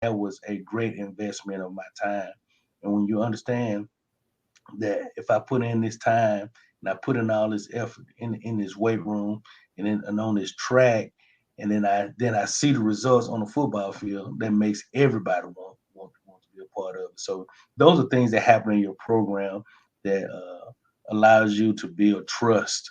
that was a great investment of my time. And when you understand that if I put in this time and I put in all this effort in this weight room and on this track, and then I see the results on the football field, that makes everybody want to be a part of it. So those are things that happen in your program that allows you to build trust.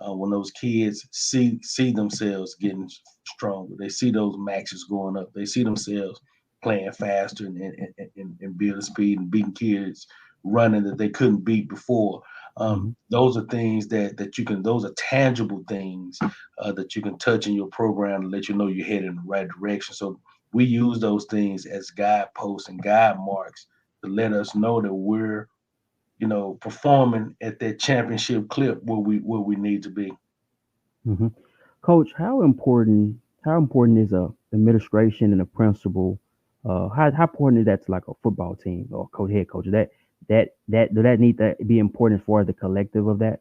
When those kids see themselves getting stronger, they see those maxes going up, they see themselves playing faster and building speed and beating kids running that they couldn't beat before. Hmm. Those are things that you can. Those are tangible things that you can touch in your program to let you know you're headed in the right direction. So we use those things as guideposts and guide marks to let us know that we're performing at that championship clip where we need to be. Hmm. Coach, how important is a administration and a principal? How important is that to like a football team or coach, head coach? That do that need to be important for the collective of that?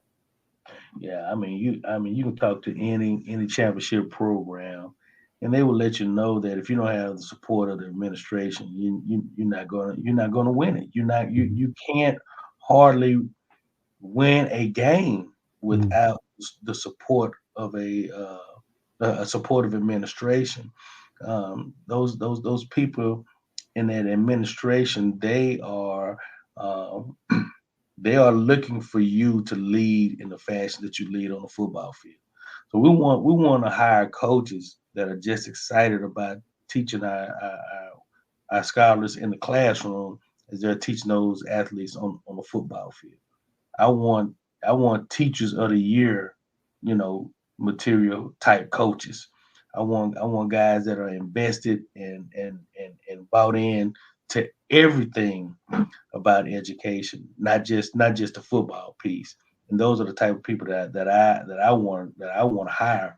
Yeah, I mean you can talk to any championship program, and they will let you know that if you don't have the support of the administration, you're not gonna win it. Hmm. You can't hardly win a game Hmm. without the support of a supportive administration. Those people in that administration, um, they are looking for you to lead in the fashion that you lead on the football field. So we want to hire coaches that are just excited about teaching our scholars in the classroom as they're teaching those athletes on the football field. I want I want teachers of the year, you know, material type coaches. I want guys that are invested and bought in to everything about education, not just the football piece. And those are the type of people that I want to hire.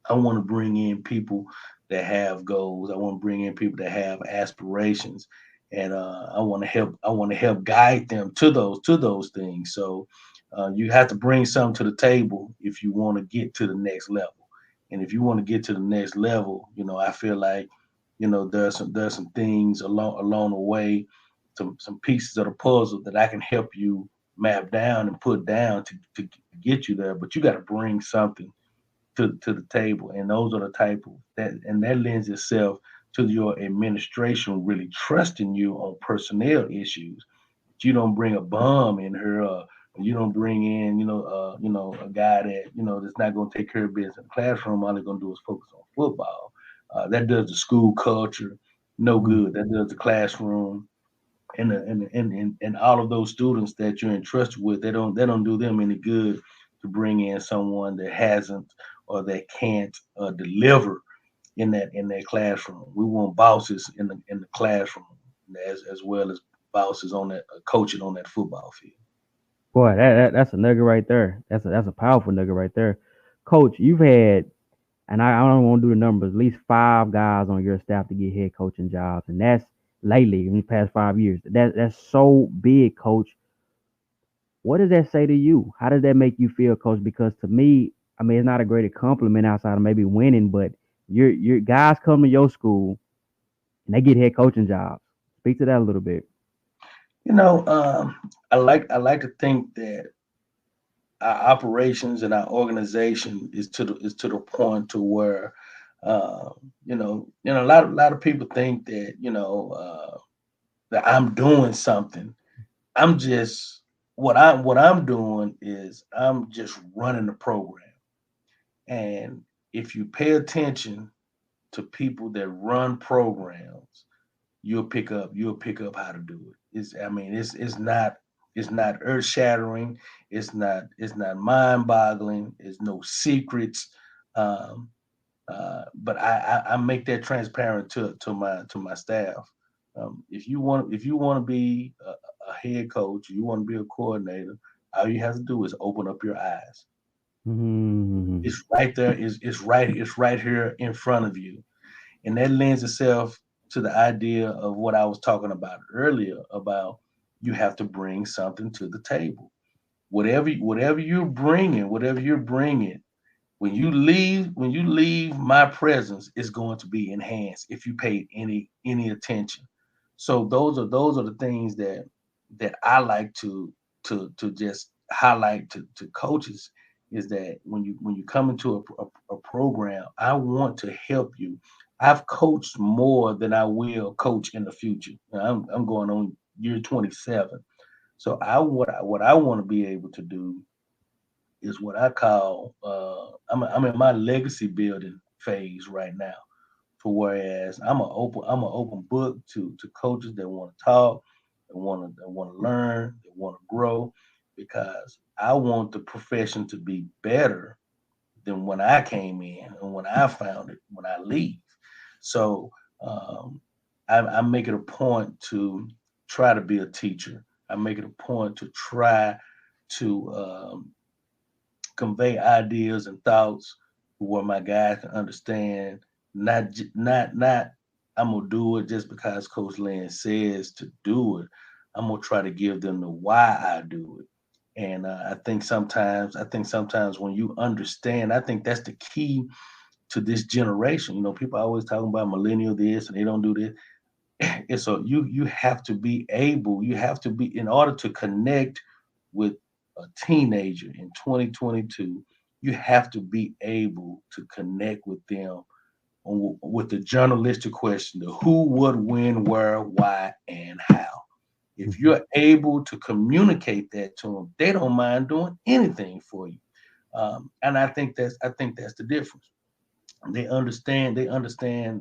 I want to bring in people that have goals. I want to bring in people that have aspirations, and I want to help guide them to those things. So you have to bring something to the table if you want to get to the next level. And if you want to get to the next level, I feel like there's some things along the way, some pieces of the puzzle that I can help you map down and put down to get you there. But you got to bring something to the table, and those are the type of that lends itself to your administration really trusting you on personnel issues. But you don't bring a bum in here, you don't bring in a guy that's not going to take care of business in the classroom. All they're going to do is focus on football. That does the school culture no Hmm. good. That does the classroom and all of those students that you're entrusted with, they don't do them any good to bring in someone that hasn't or that can't deliver in that classroom. We want bosses in the classroom as well as bosses on that coaching on that football field. Boy, that's a nugget right there. That's a powerful nugget right there. Coach, you've had, and I don't want to do the numbers, at least five guys on your staff to get head coaching jobs, and that's lately in the past 5 years. That's so big, Coach. What does that say to you? How does that make you feel, Coach? Because to me, I mean, it's not a great compliment outside of maybe winning, but your guys come to your school and they get head coaching jobs. Speak to that a little bit. You know, I like to think that our operations and our organization is to the point to where a lot of people think that I'm doing something. I'm just what I'm doing is I'm just running the program. And if you pay attention to people that run programs, you'll pick up how to do it. It's not earth shattering. It's not mind boggling. There's no secrets. Um, but I make that transparent to my staff. If you want to be a head coach, you want to be a coordinator, all you have to do is open up your eyes. Hmm. It's right there. It's right here in front of you, and that lends itself to the idea of what I was talking about earlier about you have to bring something to the table. Whatever you're bringing, when you leave my presence, it's going to be enhanced if you paid any attention. So those are the things that I like to just highlight to coaches, is that when you come into a program, I want to help you. I've coached more than I will coach in the future. I'm going on year 27. So what I want to be able to do is what I call I'm in my legacy building phase right now. For whereas I'm an open book to coaches that want to talk, that want to learn, that want to grow, because I want the profession to be better than when I came in and when I found it when I leave. So um, I make it a point to try to be a teacher. I make it a point to try to convey ideas and thoughts where my guys can understand. Not I'm gonna do it just because Coach Lynn says to do it. I'm gonna try to give them the why I do it. And I think sometimes when you understand, I think that's the key to this generation. You know, people are always talking about millennial this and they don't do this. And so you have to be able, you have to be, in order to connect with a teenager in 2022, you have to be able to connect with them with the journalistic question: the who, what, when, where, why, and how. If Mhm. you're able to communicate that to them, they don't mind doing anything for you. And I think that's the difference. They understand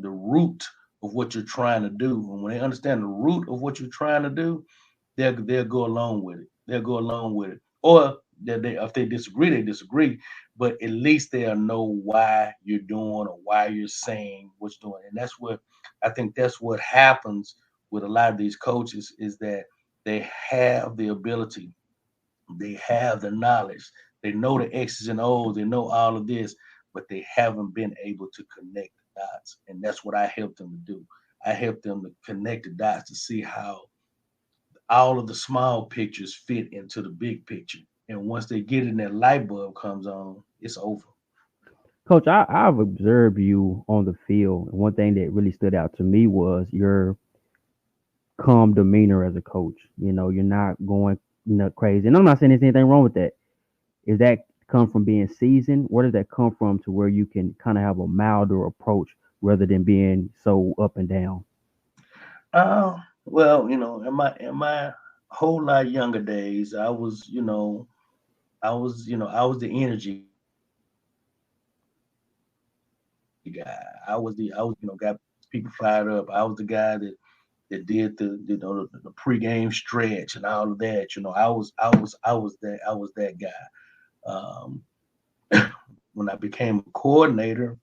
the root of what you're trying to do, and when they understand the root of what you're trying to do, they'll go along with it. They'll go along with it. Or they if they disagree, they disagree. But at least they'll know why you're doing or why you're saying what you're doing. And that's what I think that's what happens with a lot of these coaches, is that they have the ability, they have the knowledge, they know the X's and O's, they know all of this, but they haven't been able to connect the dots. And that's what I help them to do. I help them to connect the dots to see how all of the small pictures fit into the big picture. And once they get in, that light bulb comes on, it's over. Coach, I've observed you on the field, and one thing that really stood out to me was your calm demeanor as a coach. You know, you're not going, crazy. And I'm not saying there's anything wrong with that. Is that come from being seasoned? Where does that come from to where you can kind of have a milder approach rather than being so up and down? Well, in my whole lot younger days, I was the energy guy. I was got people fired up. I was the guy that did the pregame stretch and all of that. I was that guy. Um, when I became a coordinator,